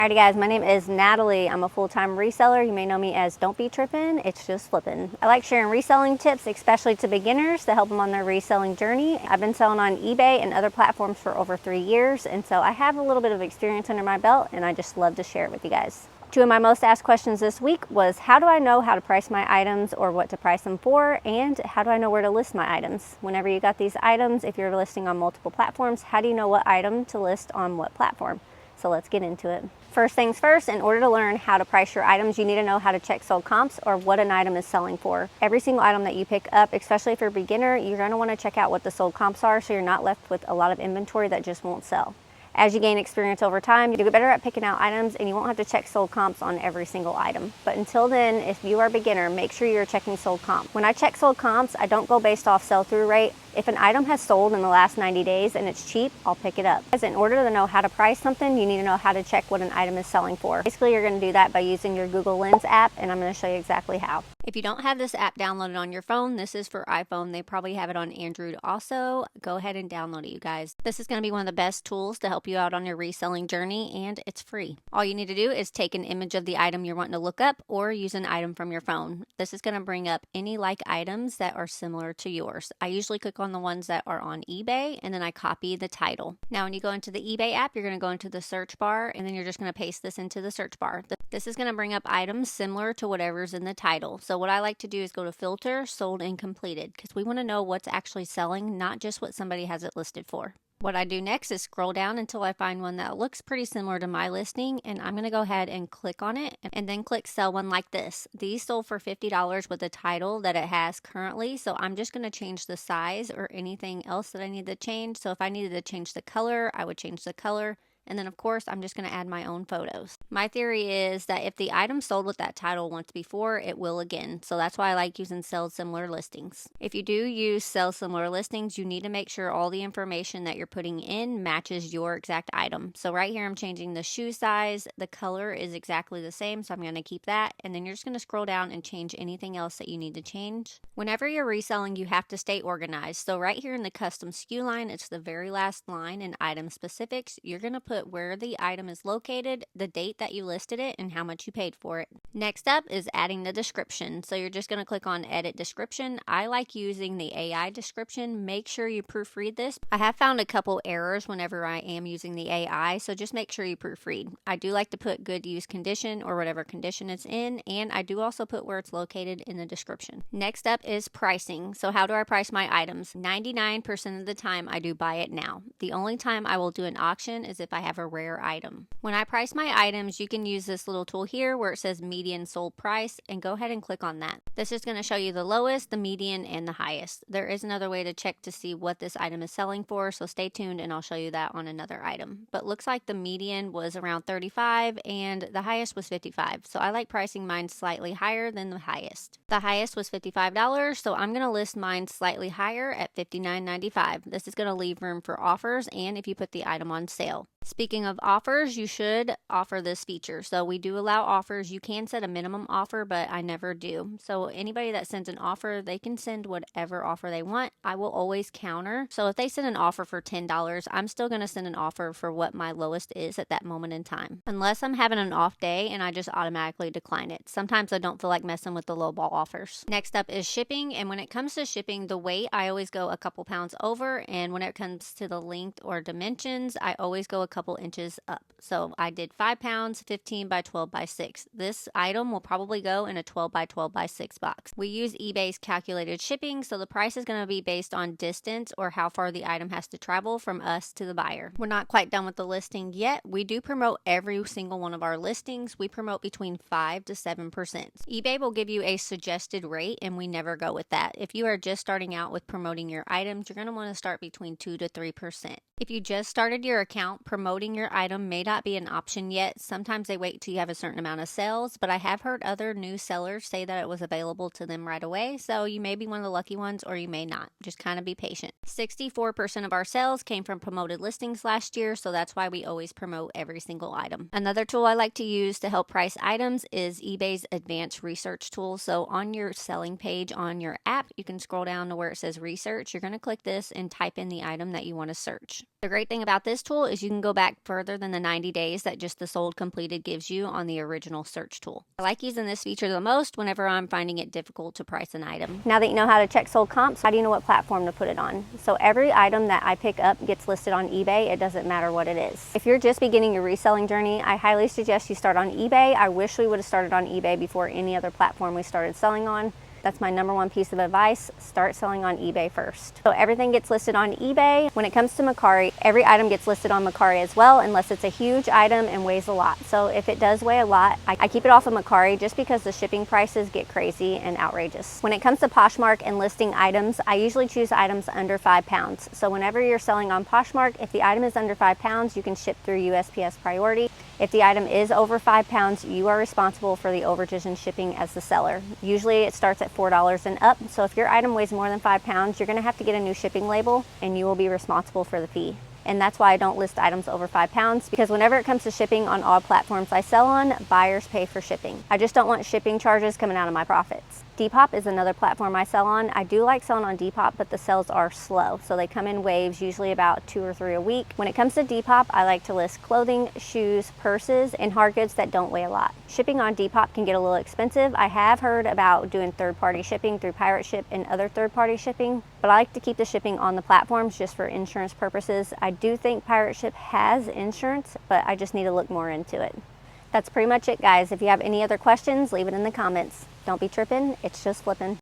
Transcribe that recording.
Alrighty guys, my name is Natalie. I'm a full-time reseller. You may know me as Don't Be Trippin', It's Just Flippin'. I like sharing reselling tips, especially to beginners, to help them on their reselling journey. I've been selling on eBay and other platforms for over 3 years, and so I have a little bit of experience under my belt, and I just love to share it with you guys. Two of my most asked questions this week was, how do I know how to price my items or what to price them for, and how do I know where to list my items? Whenever you got these items, if you're listing on multiple platforms, how do you know what item to list on what platform? So let's get into it. First things first, in order to learn how to price your items, you need to know how to check sold comps or what an item is selling for. Every single item that you pick up, especially if you're a beginner, you're going to want to check out what the sold comps are so you're not left with a lot of inventory that just won't sell. As you gain experience over time, you get better at picking out items and you won't have to check sold comps on every single item. But until then, if you are a beginner, make sure you're checking sold comp. When I check sold comps, I don't go based off sell-through rate. If an item has sold in the last 90 days and it's cheap, I'll pick it up. In order to know how to price something, you need to know how to check what an item is selling for. Basically, you're going to do that by using your Google Lens app, and I'm going to show you exactly how. If you don't have this app downloaded on your phone, this is for iPhone. They probably have it on Android also. Go ahead and download it, you guys. This is going to be one of the best tools to help you out on your reselling journey, and it's free. All you need to do is take an image of the item you're wanting to look up or use an item from your phone. This is going to bring up any like items that are similar to yours. I usually click on the ones that are on eBay, and then I copy the title. Now, when you go into the eBay app, you're going to go into the search bar, and then you're just going to paste this into the search bar. This is going to bring up items similar to whatever's in the title. So what I like to do is go to filter, sold and completed, because we want to know what's actually selling, not just what somebody has it listed for. What I do next is scroll down until I find one that looks pretty similar to my listing, and I'm going to go ahead and click on it and then click sell one like this. These sold for $50 with the title that it has currently, so I'm just going to change the size or anything else that I need to change. So if I needed to change the color, I would change the color. And then, of course, I'm just going to add my own photos. My theory is that if the item sold with that title once before, it will again. So that's why I like using sell similar listings. If you do use sell similar listings, you need to make sure all the information that you're putting in matches your exact item. So right here, I'm changing the shoe size. The color is exactly the same, so I'm going to keep that. And then you're just going to scroll down and change anything else that you need to change. Whenever you're reselling, you have to stay organized. So right here in the custom SKU line, it's the very last line in item specifics. You're going to put where the item is located, the date that you listed it, and how much you paid for it. Next up is adding the description. So you're just going to click on edit description. I like using the AI description. Make sure you proofread this. I have found a couple errors whenever I am using the AI, so just make sure you proofread. I do like to put good use condition or whatever condition it's in, and I do also put where it's located in the description. Next up is pricing. So how do I price my items? 99% of the time I do buy it now. The only time I will do an auction is if I have a rare item. When I price my items, you can use this little tool here where it says median sold price, and go ahead and click on that. This is going to show you the lowest, the median, and the highest. There is another way to check to see what this item is selling for, so stay tuned and I'll show you that on another item. But looks like the median was around 35 and the highest was 55. So I like pricing mine slightly higher than the highest. The highest was $55, so I'm going to list mine slightly higher at $59.95. This is going to leave room for offers and if you put the item on sale. Speaking of offers, you should offer this feature. So we do allow offers. You can set a minimum offer, but I never do. So anybody that sends an offer, they can send whatever offer they want. I will always counter. So if they send an offer for $10, I'm still going to send an offer for what my lowest is at that moment in time. Unless I'm having an off day and I just automatically decline it. Sometimes I don't feel like messing with the lowball offers. Next up is shipping. And when it comes to shipping, the weight, I always go a couple pounds over. And when it comes to the length or dimensions, I always go a couple inches up. So I did 5 pounds, 15 by 12 by 6. This item will probably go in a 12 by 12 by 6 box. We use eBay's calculated shipping, so the price is going to be based on distance or how far the item has to travel from us to the buyer. We're not quite done with the listing yet. We do promote every single one of our listings. We promote between 5 to 7%. eBay will give you a suggested rate and we never go with that. If you are just starting out with promoting your items, you're going to want to start between 2 to 3%. If you just started your account, promoting your item may not be an option yet. Sometimes they wait till you have a certain amount of sales, but I have heard other new sellers say that it was available to them right away. So you may be one of the lucky ones or you may not. Just kind of be patient. 64% of our sales came from promoted listings last year, so that's why we always promote every single item. Another tool I like to use to help price items is eBay's advanced research tool. So on your selling page on your app, you can scroll down to where it says research. You're going to click this and type in the item that you want to search. The great thing about this tool is you can go go back further than the 90 days that just the sold completed gives you on the original search tool. I like using this feature the most whenever I'm finding it difficult to price an item. Now that you know how to check sold comps, how do you know what platform to put it on? So every item that I pick up gets listed on eBay. It doesn't matter what it is. If you're just beginning your reselling journey, I highly suggest you start on eBay. I wish we would have started on eBay before any other platform we started selling on. That's my number one piece of advice. Start selling on eBay first. So everything gets listed on eBay. When it comes to Mercari, every item gets listed on Mercari as well, unless it's a huge item and weighs a lot. So if it does weigh a lot, I keep it off of Mercari just because the shipping prices get crazy and outrageous. When it comes to Poshmark and listing items, I usually choose items under 5 pounds. So whenever you're selling on Poshmark, if the item is under 5 pounds, you can ship through USPS Priority. If the item is over 5 pounds, you are responsible for the overages and shipping as the seller. Usually it starts at $4 and up, so if your item weighs more than 5 pounds, you're gonna have to get a new shipping label and you will be responsible for the fee. And that's why I don't list items over 5 pounds, because whenever it comes to shipping on all platforms I sell on, buyers pay for shipping. I just don't want shipping charges coming out of my profits. Depop is another platform I sell on. I do like selling on Depop, but the sales are slow. So they come in waves, usually about 2 or 3 a week. When it comes to Depop, I like to list clothing, shoes, purses, and hard goods that don't weigh a lot. Shipping on Depop can get a little expensive. I have heard about doing third-party shipping through Pirate Ship and other third-party shipping, but I like to keep the shipping on the platforms just for insurance purposes. I do think Pirate Ship has insurance, but I just need to look more into it. That's pretty much it, guys. If you have any other questions, leave it in the comments. Don't be tripping, it's just flipping.